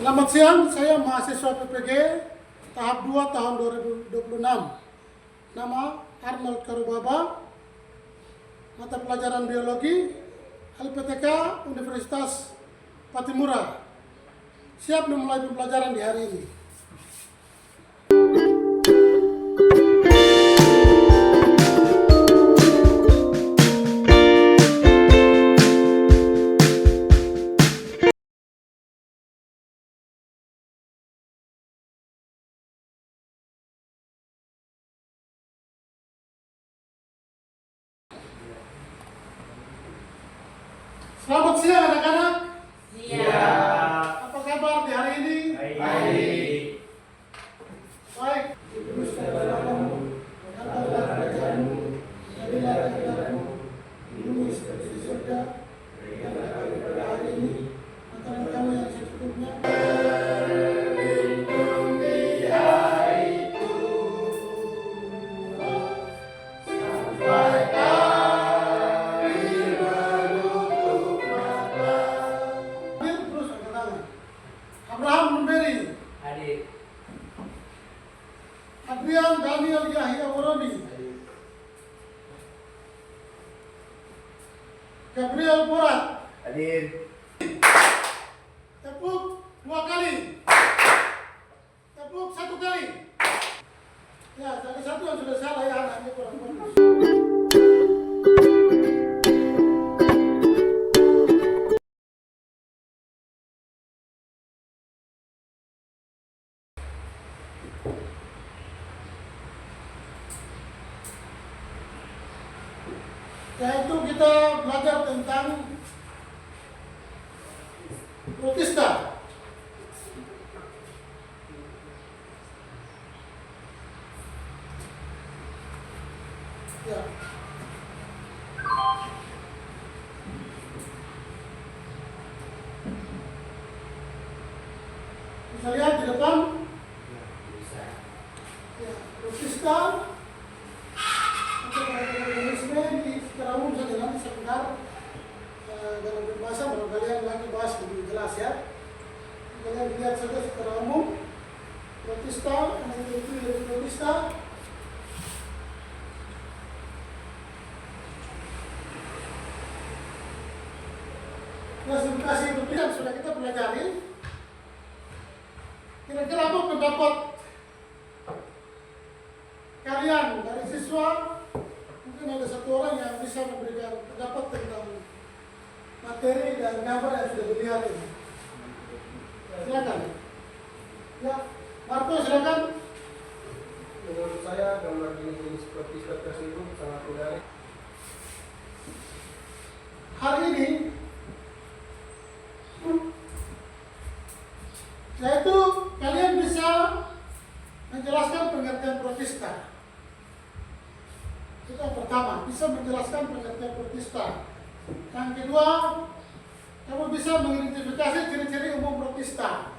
Selamat siang, saya mahasiswa PPG tahap 2 tahun 2026. Nama Arnold Karubaba, mata pelajaran biologi, LPTK Universitas Patimura. Siap memulai pembelajaran di hari ini. Selamat siang anak-anak. Siap. Apa kabar di hari ini? Baik. Baik. Abraham Numberi, Adik. Adrian Daniel Yahya Woroni, Gabriel Borat. Hadir. Tepuk 2 kali. Tepuk 1 kali. Ya, tadi satu yang sudah salah ya, anaknya kurang bagus. Yaitu kita belajar tentang protista. Ya. Bisa lihat di depan. Ya, protista. Organisme di secara umum saja, nanti sebentar dalam pembahasan baru kalian lagi bahas lebih jelas ya. Kalian lihat saja secara umum protista, itu dari protista. Klasifikasi protista yang sudah kita pelajari. Kira-kira apa pendapat kalian dari siswa? Mungkin ada satu orang yang bisa memberikan pendapat tentang materi dan gambar yang sudah dilihat ini. Silakan. Ya, Marco silakan. Menurut saya gambar jenis-jenis protista tersebut sangat menarik. Hari ini, yaitu kalian bisa menjelaskan pengertian protista. Itu yang pertama, bisa menjelaskan pengertian protista. Yang kedua, kamu bisa mengidentifikasi ciri-ciri umum protista.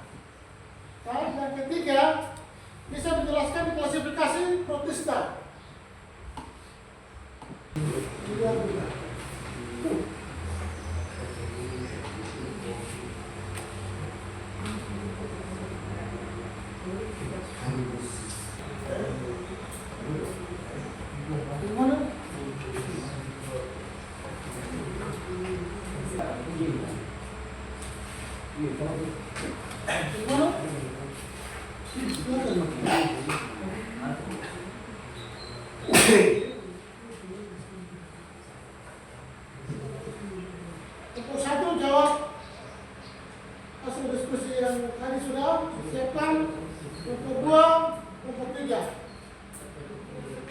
Dan yang ketiga, bisa menjelaskan klasifikasi protista. Gimana? Gimana? Untuk satu jawab hasil diskusi yang tadi sudah siapkan. Untuk dua, untuk tiga.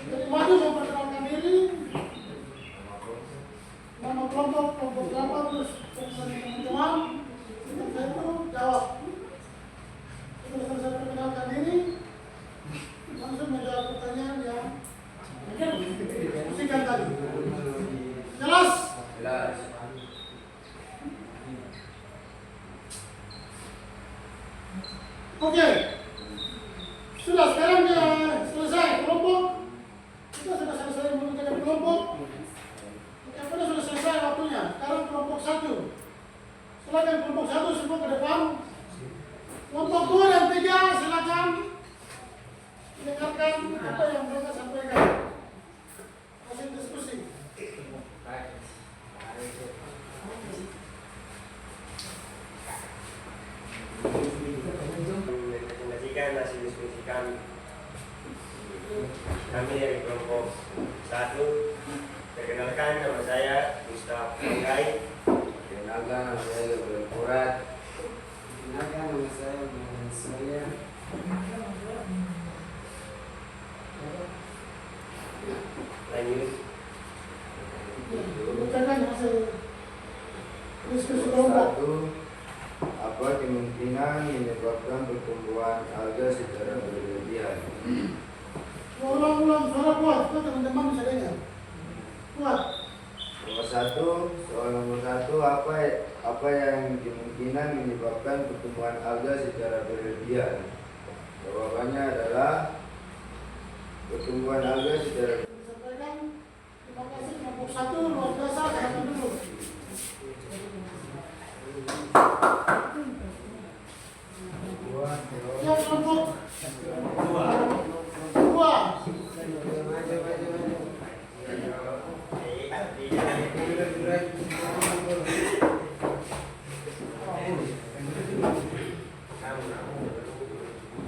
Jadi maju memperkenalkan diri, nama kelompok berapa, terus teman-teman, setelah itu jawab. Setelah selesai perkenalkan diri, langsung menjawab pertanyaan yang diskusikan tadi. Jelas? Jelas. Oke. Sudah, sekarang selesai kelompok. Kita sudah selesai menentukan kelompok. Kita sudah selesai waktunya. Sekarang kelompok 1. Silakan kelompok 1 semua ke depan. Demikian hasil diskusi kami. Kami dari kelompok 1. Perkenalkan, nama saya Mustafa Panggai. Perkenalkan, nama saya Gabriel Purat. Perkenalkan, nama saya Muhammad Soya. Lanjut. Bukan hasil diskusi kelompok. Satu, apa kemungkinan menyebabkan pertumbuhan alga secara berlebihan? Ulang-ulang suara kuat, itu teman-teman bisa dengar. Kuat. Soal nomor satu, apa yang kemungkinan menyebabkan pertumbuhan alga secara berlebihan? Jawabannya adalah pertumbuhan alga secara Disampaikan. Terima kasih kelompok 1 luar biasa, silakan dulu. Ya kelompok 2.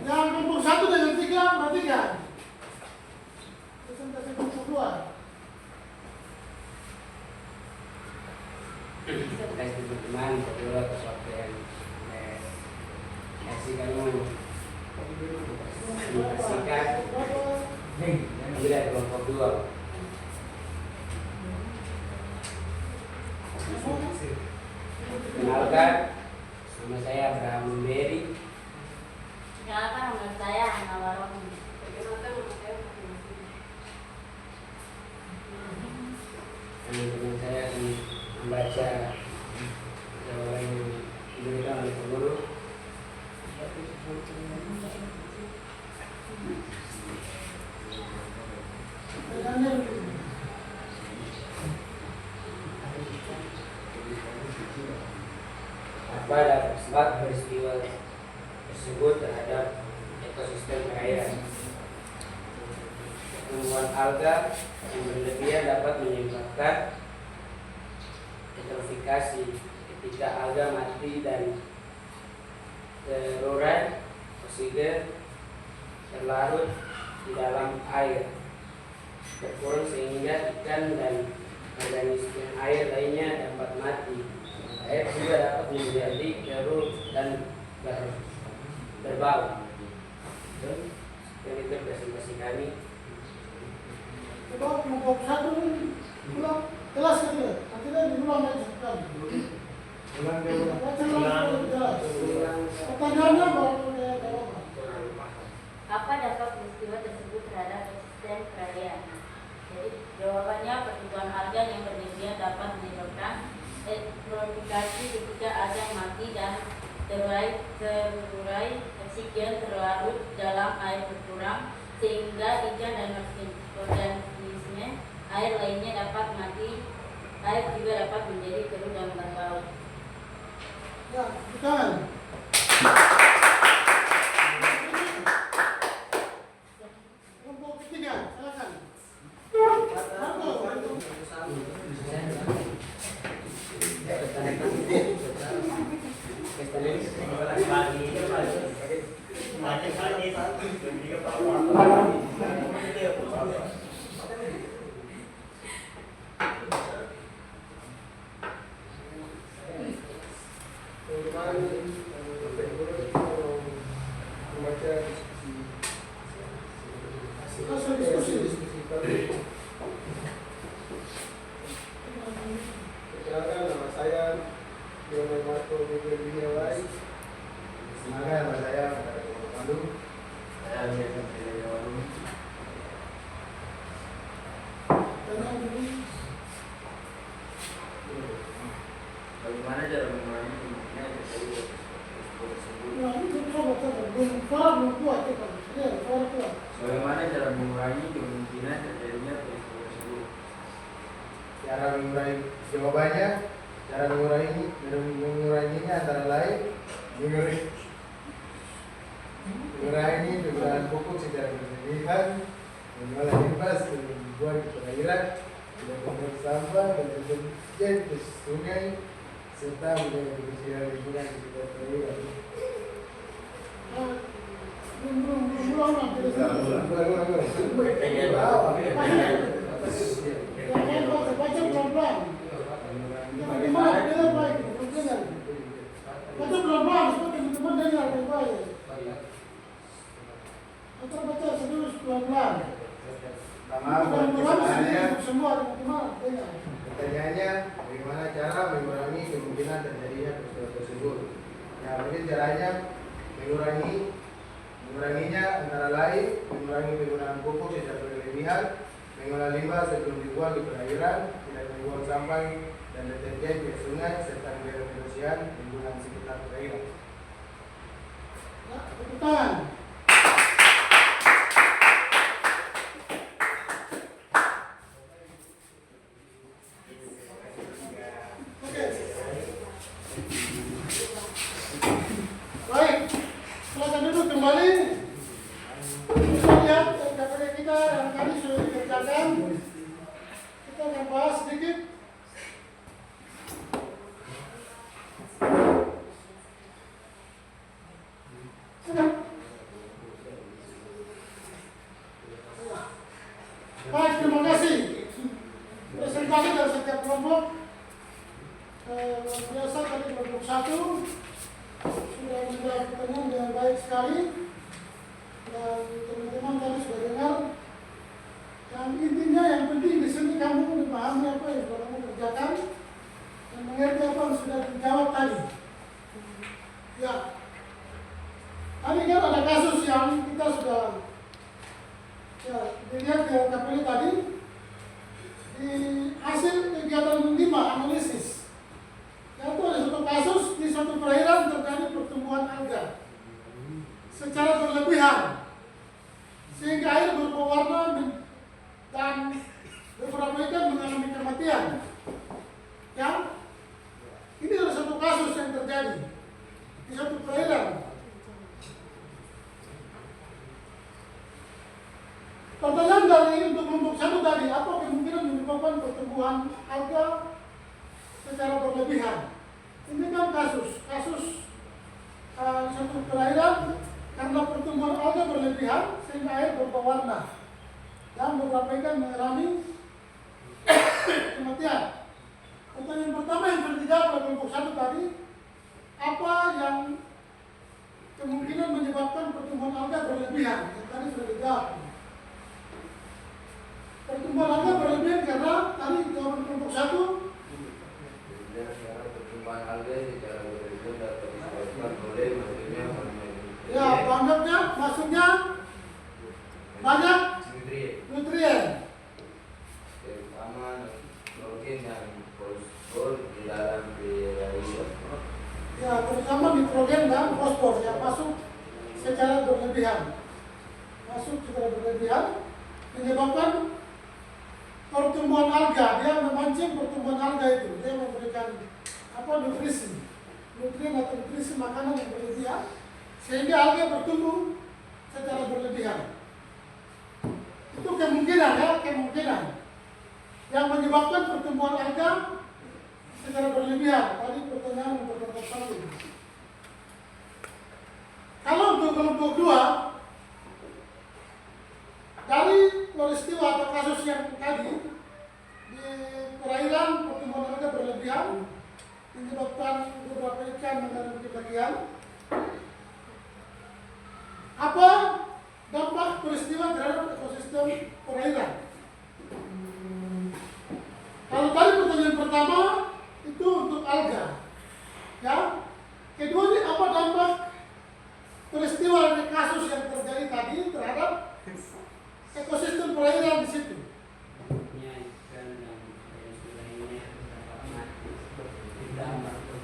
Yang kelompok 1 dengan 3 perhatikan. Presentasi kelompok 2. Guys, teman-teman, berdua sesuatu yang kasih kamu menyaksikan dari kelompok 2. Kenalkan, nama saya Abraham Memberi. Perkenalkan, nama saya Hana Waroni. Teman-teman saya akan membaca jawaban yang diberikan oleh pengurus. Apa dapat sebab peristiwa tersebut terhadap ekosistem perairan? Pertumbuhan alga yang berlebihan dapat menyebabkan eutrofikasi ketika alga mati dan terurai oksigen terlarut di dalam air berkurang sehingga ikan dan organisme air lainnya dapat mati. Air juga dapat menjadi keruh dan berbau. Sekian itu presentasi kami. Coba kelompok 1 ulang jelas ke dia. Nanti diulang lagi sekali. Baca ulang jelas. Pertanyaannya baru jawaban. Apa dampak peristiwa tersebut terhadap ekosistem perairan? Jadi jawabannya pertumbuhan alga yang berlebihan dapat menyebabkan eutrofikasi ketika alga mati dan terurai oksigen terlarut dalam air berkurang sehingga ikan dan organisme air lainnya dapat mati. Air juga dapat menjadi keruh dan berbau. Ya, bukan. Kelompok 3, silakan. Perkenalkan, nama saya Yono Marco Widiawai. Semangat, nama saya Bandung. Saya Mirza Jawaban. Pertanyaan dulu. Bagaimana cara mengurangi kemungkinan terjadi peristiwa tersebut? Nah, ini coba belum kuat ya, Pak. Ya, suara kuat. Bagaimana cara mengurangi kemungkinan terjadinya peristiwa tersebut? Cara menguranginya antara lain mengurangi penggunaan pupuk secara berlebihan, mengolah limbah sebelum dibuang ke perairan, tidak membuang sampah dan oksigen ke sungai, serta menjaga kebersihan lingkungan di sekitar perairan. Nah, ini Pengen Baca pelan-pelan. Bagaimana dengar baik, dengar. Baca pelan-pelan supaya teman-teman dengar baik. Baca serius pelan-pelan. Semua teman-teman dengar. Pertanyaannya, bagaimana cara mengurangi kemungkinan terjadinya peristiwa tersebut? Nah, mungkin caranya menguranginya antara lain mengurangi penggunaan pupuk secara berlebihan, mengolah limbah sebelum dibuang di perairan, tidak membuang sampah dan deterjen ke sungai, serta menjaga kebersihan lingkungan sekitar perairan. Tepuk tangan. Baik, silakan duduk kembali. Kita lihat data kita yang tadi sudah dikerjakan. Kita akan bahas sedikit. Baik, terima kasih. Presentasi dari setiap kelompok. Biasa tadi kelompok 1 sudah menjawab pertanyaan dengan baik sekali, dan teman-teman tadi sudah dengar. Yang intinya yang penting di sini kamu memahami apa yang sudah kamu kerjakan dan mengerti apa yang sudah dijawab tadi. Ya, tadi kan ada kasus yang kita sudah dilihat di KPI tadi di hasil kegiatan 5 analisis. Yaitu ada satu kasus di suatu perairan terjadi pertumbuhan alga secara berlebihan sehingga air berubah warna dan beberapa ikan mengalami kematian. Ya, ini adalah satu kasus yang terjadi di suatu perairan. Pertanyaan dari untuk kelompok 1 tadi, apa kemungkinan menyebabkan pertumbuhan alga secara berlebihan? Ini kan kasus satu perairan karena pertumbuhan alga berlebihan sehingga air berubah warna dan beberapa ikan mengalami kematian. Pertanyaan pertama yang sudah dijawab oleh kelompok 1 tadi, apa yang kemungkinan menyebabkan pertumbuhan alga berlebihan? Yang tadi sudah dijawab. Pertumbuhan alga berlebihan karena tadi jawaban kelompok 1. Pertumbuhan alga secara berlebihan dapat disebabkan oleh maksudnya Ya, banyaknya maksudnya banyak nutrien. Terutama nitrogen dan fosfor di dalam perairan. Ya, terutama nitrogen dan fosfor yang masuk secara berlebihan. Menyebabkan pertumbuhan alga. Dia memancing pertumbuhan alga itu. Dia memberikan nutrien atau nutrisi makanan yang berlebihan sehingga alga bertumbuh secara berlebihan. Itu kemungkinan yang menyebabkan pertumbuhan alga secara berlebihan. Tadi pertanyaan nomor 1. Kalau untuk kelompok 2, dari peristiwa atau kasus yang tadi di perairan pertumbuhan alga berlebihan menyebabkan beberapa ikan mengalami kematian. Apa dampak peristiwa terhadap ekosistem perairan? Kalau tadi pertanyaan pertama itu untuk alga, ya. Kedua ini apa dampak peristiwa dari kasus yang terjadi tadi terhadap ekosistem perairan di situ?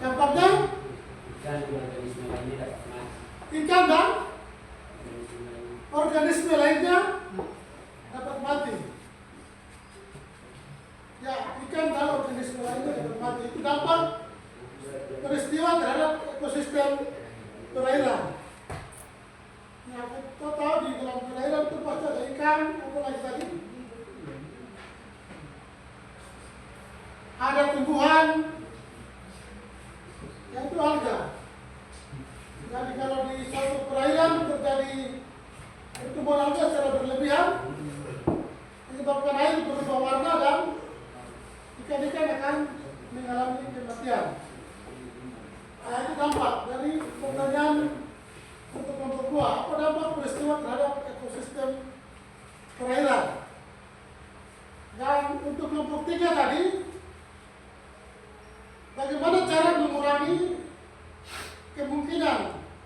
Dampaknya ikan dan organisme lainnya dapat mati. Ya, ikan dan organisme lainnya dapat mati. Itu dampak peristiwa terhadap ekosistem perairan. Ya, kita tahu di dalam perairan itu pasti ada ikan, apa lagi tadi? Ada tumbuhan, yaitu alga. Jadi kalau di suatu perairan terjadi pertumbuhan alga secara berlebihan menyebabkan air berubah warna dan ikan-ikan akan mengalami kematian. Nah, itu dampak dari pertanyaan untuk kelompok 2. Apa dampak peristiwa terhadap ekosistem perairan? Dan untuk kelompok 3 tadi, bagaimana cara mengurangi kemungkinan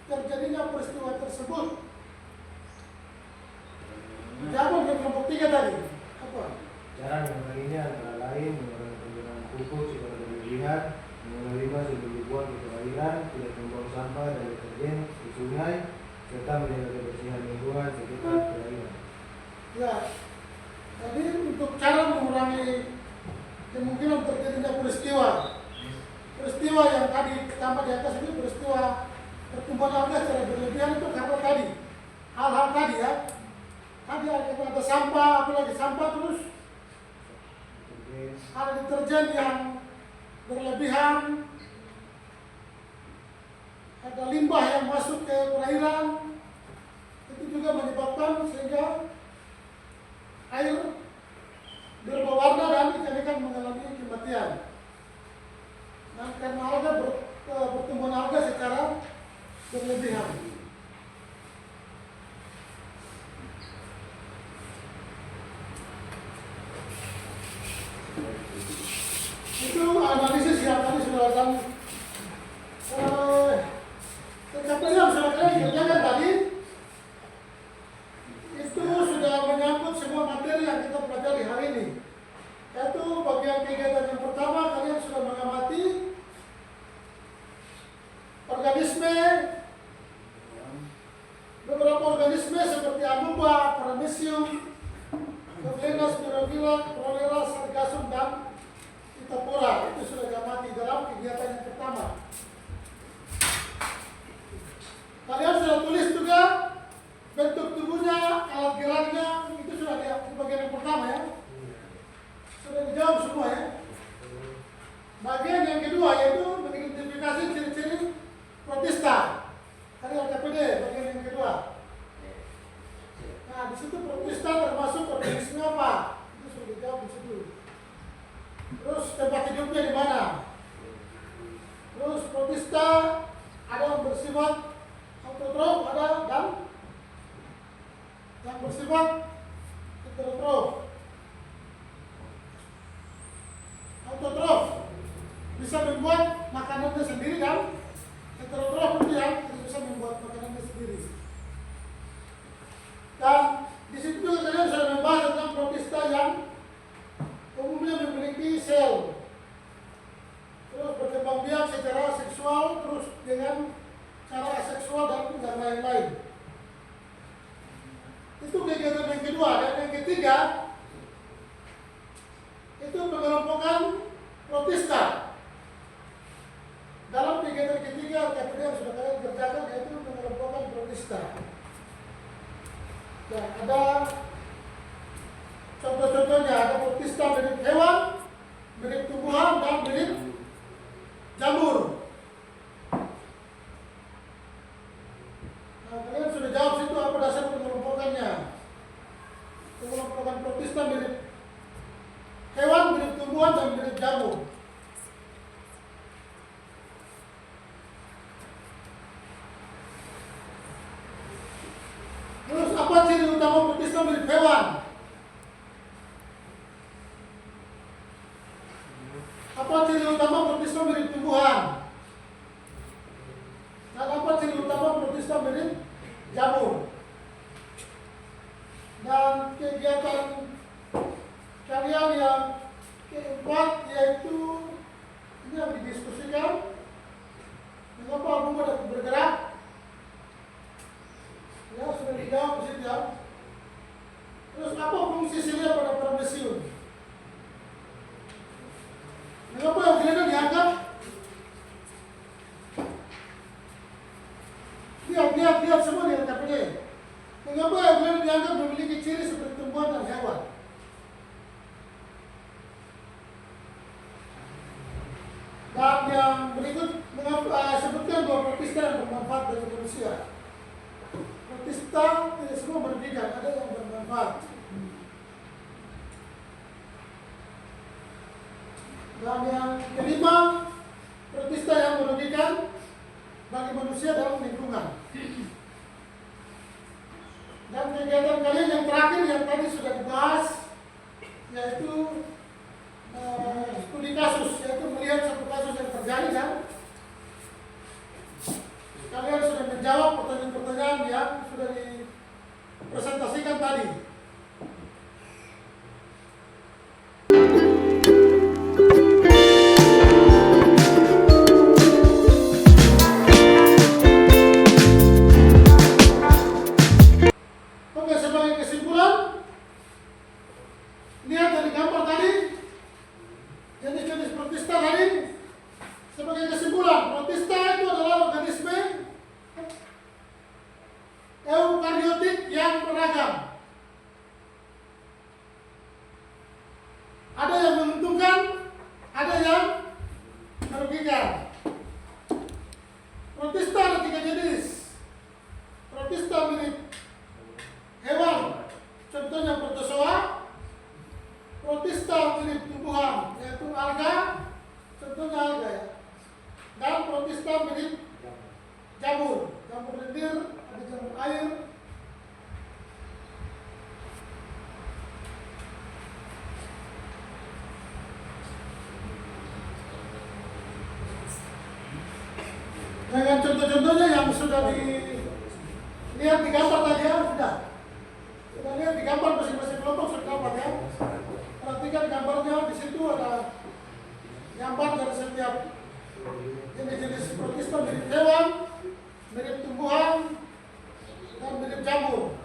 terjadinya peristiwa tersebut? Jawab dari kelompok 3 tadi. Apa? Cara menguranginya antara lain mengurangi penggunaan pupuk secara berlebihan, menerima sebelum dibuang ke perairan, tidak membuang sampah dan deterjen ke sungai, serta menjaga kebersihan lingkungan sekitar perairan. Ya, jadi untuk cara mengurangi kemungkinan terjadinya peristiwa yang tadi tambah di atas ini, peristiwa pertumbuhan alga secara berlebihan itu karena tadi hal-hal tadi ya. Tadi ada sampah, apalagi sampah, terus ada deterjen yang berlebihan, ada limbah yang masuk ke perairan, itu juga menyebabkan sehingga air berubah warna dan ikan-ikan mengalami kematian. Dan karena pertumbuhan alga secara berlebihan. Itu analisis yang tadi sudah akan TKP yang sudah kalian kerjakan tadi itu sudah menyangkut semua materi yang kita pelajari hari ini. Yaitu bagian kegiatan yang pertama, kalian sudah mengamati organisme, beberapa organisme seperti amoeba, paramecium, Corvinus, Spirogyra, Chlorella, Sargassum, dan Phytophthora. Itu sudah diamati dalam kegiatan yang pertama. Kalian sudah tulis juga bentuk tubuhnya, alat geraknya, itu sudah di bagian yang pertama ya. Sudah dijawab semua ya. Bagian yang kedua yaitu mengidentifikasi ciri-ciri protista. Tadi LKPD bagian yang kedua. Nah, di situ protista termasuk organisme apa? Itu sudah dijawab di situ. Terus tempat hidupnya di mana? Terus protista ada yang bersifat autotrof, ada dan yang bersifat heterotrof. Autotrof bisa membuat makanannya sendiri dan heterotrof itu yang tidak bisa membuat makanannya sendiri. Dan di situ juga kalian sudah membahas tentang protista yang umumnya memiliki sel, terus berkembang biak secara seksual, terus dengan cara aseksual dan lain-lain. Itu kegiatan yang kedua. Dan yang ketiga itu pengelompokan protista. Dalam kegiatan ketiga KPD yang sudah kalian kerjakan yaitu pengelompokan protista. Dan ada contoh-contohnya, ada protista mirip hewan, mirip tumbuhan, dan mirip jamur. Nah, kalian sudah jawab situ apa dasar pengelompokannya. Pengelompokan protista mirip hewan, mirip tumbuhan, dan mirip jamur. Terus apa ciri utama protista mirip hewan? Apa ciri utama protista mirip tumbuhan? Dan apa ciri utama protista mirip jamur? Dan kegiatan kalian yang keempat yaitu ini yang didiskusikan, mengapa amoeba dapat bergerak? Ya, sudah dijawab di situ ya. Terus apa fungsi silia pada paramecium? Mengapa yang geledah diangkat? Lihat semua di LKPD. Mengapa yang geledah diangkat memiliki ciri seperti tumbuhan dan hewan? Dan yang berikut sebutkan bahwa protista yang bermanfaat bagi manusia. protista tidak semua merugikan, ada yang bermanfaat. Dan yang kelima, protista yang merugikan bagi manusia dalam lingkungan. Dan kegiatan kalian yang terakhir yang tadi sudah dibahas, yaitu studi kasus, yaitu melihat satu kasus yang terjadi kan. Kalian sudah menjawab pertanyaan-pertanyaan yang sudah dipresentasikan tadi. Oke, sebagai kesimpulan, lihat dari gambar tadi, jenis-jenis protista tadi. Sebagai kesimpulan, protista itu adalah organisme eukariotik yang beragam. Ada yang menguntungkan, ada yang merugikan. Protista ada 3 jenis. Protista mirip hewan, contohnya protozoa. Protista mirip tumbuhan, yaitu alga, contohnya alga ya. Dan protista mirip jamur, jamur lendir, ada jamur air. Dengan contoh-contohnya yang sudah dilihat di gambar tadi ya, sudah lihat di gambar masing-masing kelompok sudah dapat ya. Perhatikan gambarnya, di situ ada gambar dari setiap jenis-jenis protista mirip hewan, mirip tumbuhan, dan mirip jamur.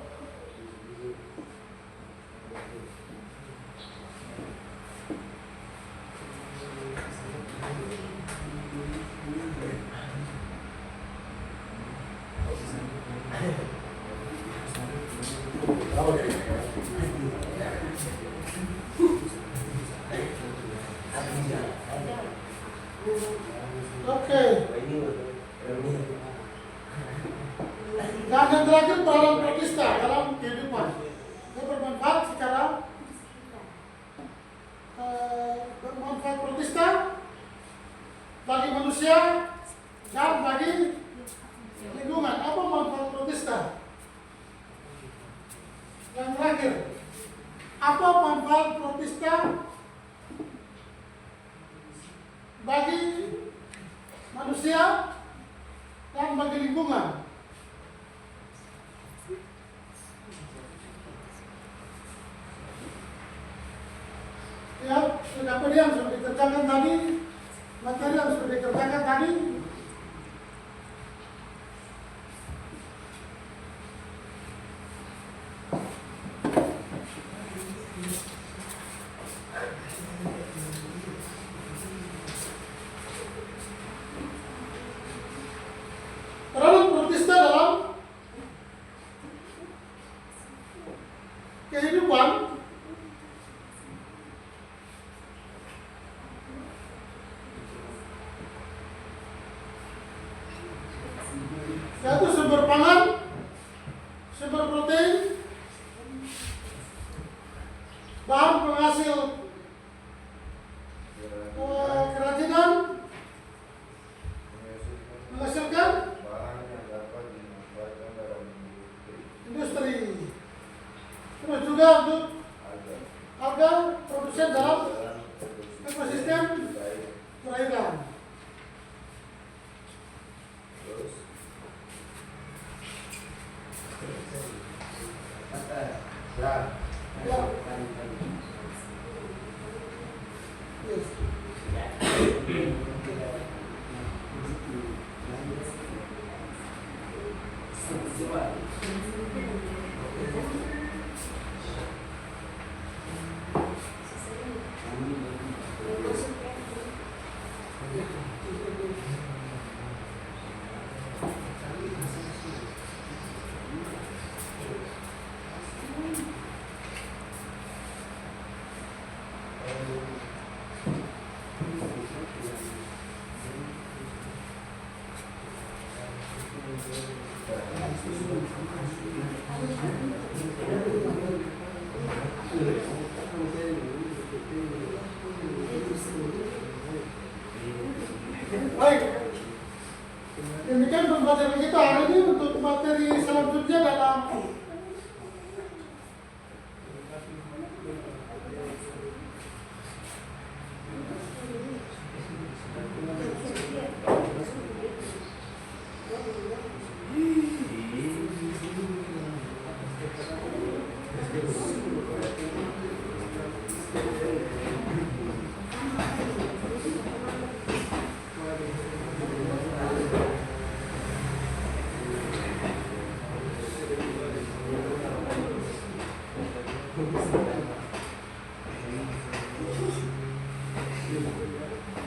Oke. Dan yang terakhir, peran protista dalam kehidupan. Dia bermanfaat secara bermanfaat protista bagi manusia dan bagi lingkungan. Apa manfaat protista? Yang terakhir, apa manfaat protista bagi manusia dan bagi lingkungan? Ya, apa yang sudah dikerjakan tadi, materi yang sudah dikerjakan tadi. Peran protista dalam kehidupan yaitu sumber pangan, sumber protein, bahan penghasil kerajinan, menghasilkan industri, terus juga untuk alga produsen dalam ekosistem perairan. Baik, demikian pembelajaran kita hari ini. Untuk materi selanjutnya dalam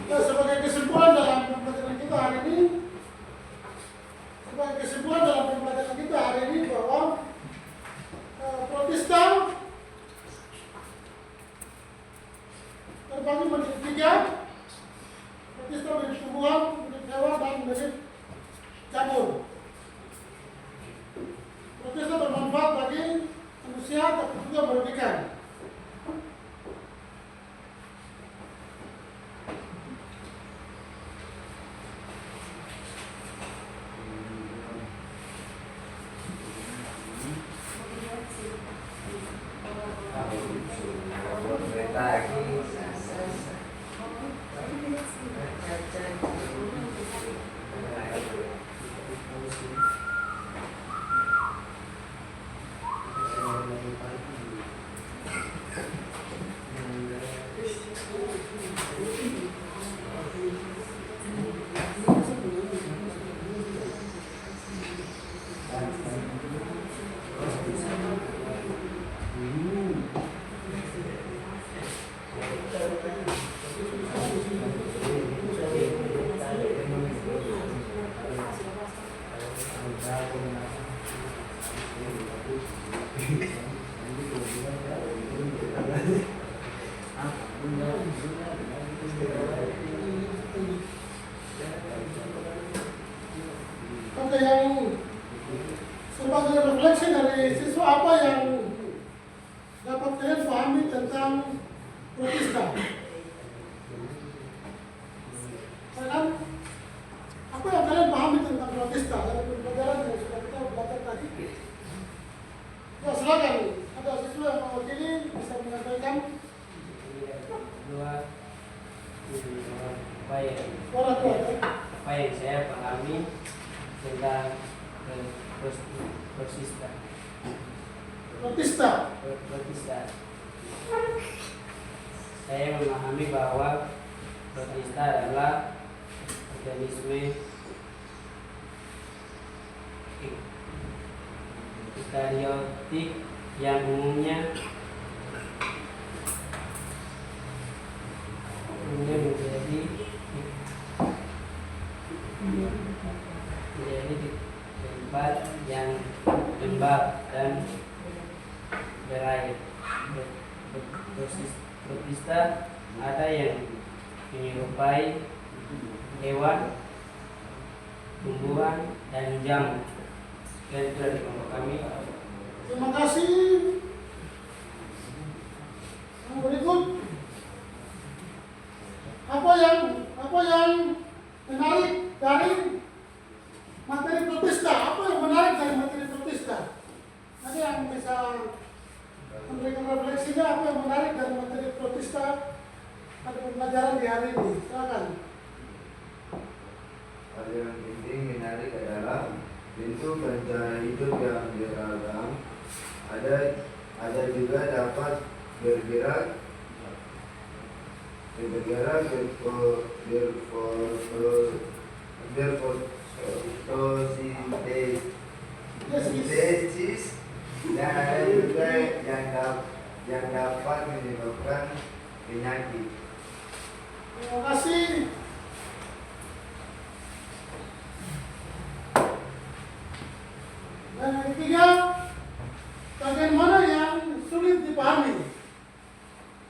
ya, sebagai kesimpulan dalam pembelajaran kita hari ini, bahwa Protestan terbagi menjadi tiga. Protestan menjadi tumbuhan, menjadi hewan, dan menjadi jamur. Protestan bermanfaat bagi manusia, tapi juga merugikan. Oke, yang sebagai refleksi dari siswa, apa yang dapat kalian pahami tentang Protestan? Apa yang kalian pahami tentang Protestan dari pembelajaran yang sudah kita belajar tadi? Ya, silakan. Ada siswa yang mewakili bisa menyampaikan. Apa yang saya pahami tentang Protestan. Saya memahami bahwa Protestan adalah organisme eukariotik yang umumnya menjadi tempat yang lembab dan berair. Protista ada yang menyerupai hewan, tumbuhan, dan jamur. Dan itu dari kelompok kami. Terima kasih. Yang berikut, apa yang menarik dari materi Protestan? Apa yang menarik dari materi Protestan? Ada yang bisa memberikan refleksinya, apa yang menarik dari materi Protestan pada pembelajaran di hari ini? Silakan. Hal yang penting menarik adalah bentuk dan cara hidup yang beragam. Ada juga dapat bergerak berfotosintesis, dan ada juga yang dapat menyebabkan penyakit. Terima kasih. Dan yang ketiga, bagian mana yang sulit dipahami?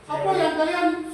Apa yang kalian